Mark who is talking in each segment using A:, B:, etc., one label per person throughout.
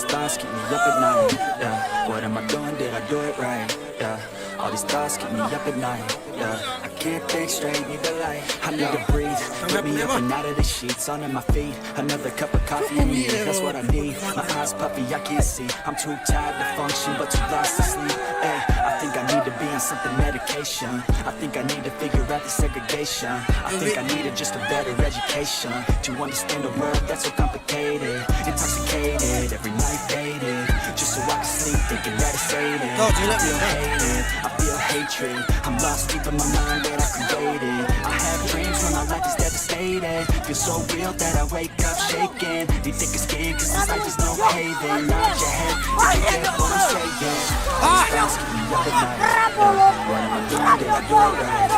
A: these thoughts keep me up at night. Yeah, what am I doing? Did I do it right? Yeah, all these thoughts keep me up at night. Yeah, I can't think straight, need the light. I need to breathe, get me up and out of the sheets, onto my feet. Another cup of coffee in me, that's what I need. My eyes puffy, I can't see. I'm too tired to function, but too lost to sleep. Ay, I think I need to be on something medication. I think I need to figure out the segregation. I think I needed just a better education to understand a world that's so complicated. Intoxicated, every night faded, just so I can sleep thinking that it's faded. I feel hated, I feel hatred. I'm lost deep in my mind that I created. I have dreams when my life is devastated. Feel so real that I wake up shaking. Need thicker skin cause this life is no haven. Nod your head if you get what I'm saying. All these thoughts keep me up at night. What am I doing? Did I do it right?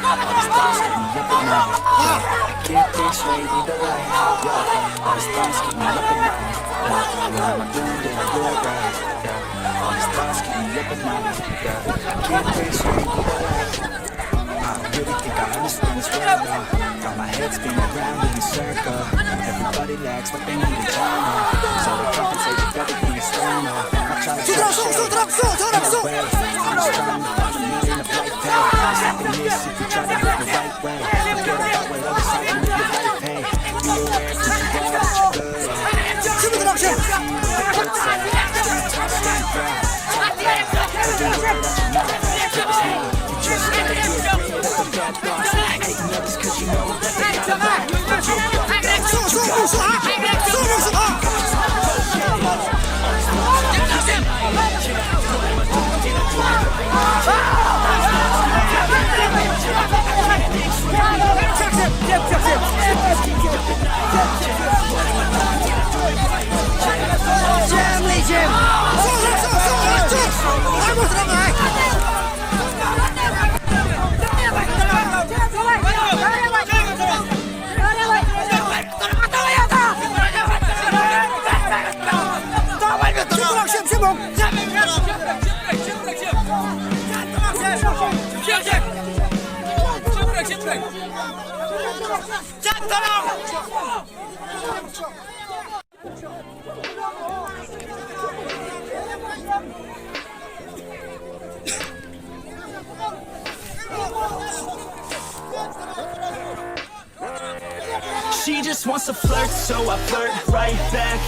A: All these thoughts keep me up at night. I can't think straight, need the light. All these thoughts keep me up at night. What am I doing? Did I do it right? All these thoughts keep me up at night. I can't think straight, need the light. I don't really think I understand this world now. Got my head spinning around in a circle. Everybody lacks what they need to turn on. So they compensate with everything external. I'm trying to shade in a way. I'm just trying to find a million of life pay. It's happiness if you try to live the right way. Forget about what others say and live your life, hey. Be aware cause you are what you're good at. Every word that you mouth, take this now. You just gotta be afraid of the bad thoughts. Hating others cause you know that they got a lot. But you She just wants to flirt, so I flirt right back.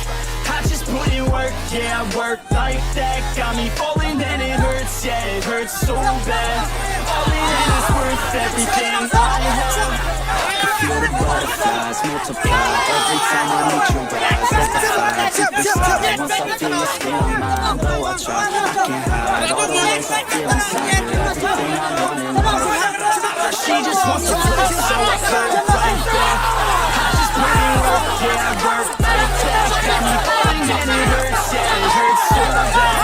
A: I just put in work, yeah, I work like that. Got me falling and it hurts, yeah, it hurts so bad. All in and it's worth everything I have. I feel the butterflies multiply every time I meet your eyes. Multiply, deep inside, once I feel your skin on mine. Though I try, I can't hide all the ways I feel inside. Everything I want in life. She just wants to flirt, so I flirt right back. Yeah, I work like that. Got me falling and it hurts, yeah, it hurts so bad.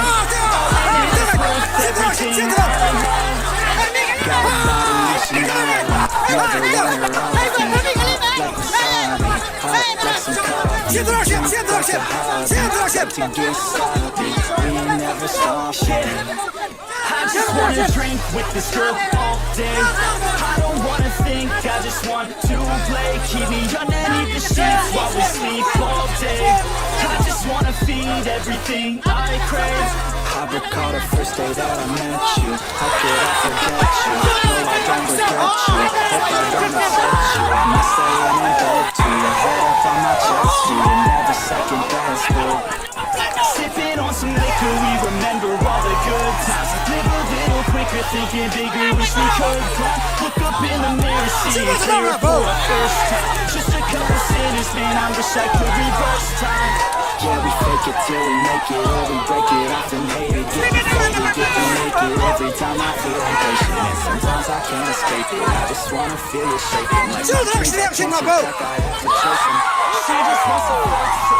A: All in it's worth everything I have. Got a body wishing I never run her off me. Like wasabi, hot like some coffee. Like a hobby, to get sloppy. We ain't never stop, yeah. I just wanna drink with this girl all day. I don't wanna think, I just want to play. Keep me underneath the sheets while we sleep all day. I just wanna feed everything I crave. I recall the first day that I met you. How could I forget you? No, I don't regret you. Hope I don't upset you. I must say I'm in bed too. Your head up on my chest, you never second best, but sipping on some liquor, we remember all the good times. Live a little quicker, thinking bigger, wish we could climb. Look up in the mirror, see it clear for the first time. Just a couple sinners, man, I wish I could reverse time. Yeah, we fake it till we make it, or we break it off and hate it. Get faded, get naked, every time I feel impatient. And sometimes I can't escape it, I just wanna feel it shaking. Like my dreams are like I have to chase them. She just wants to flirt, so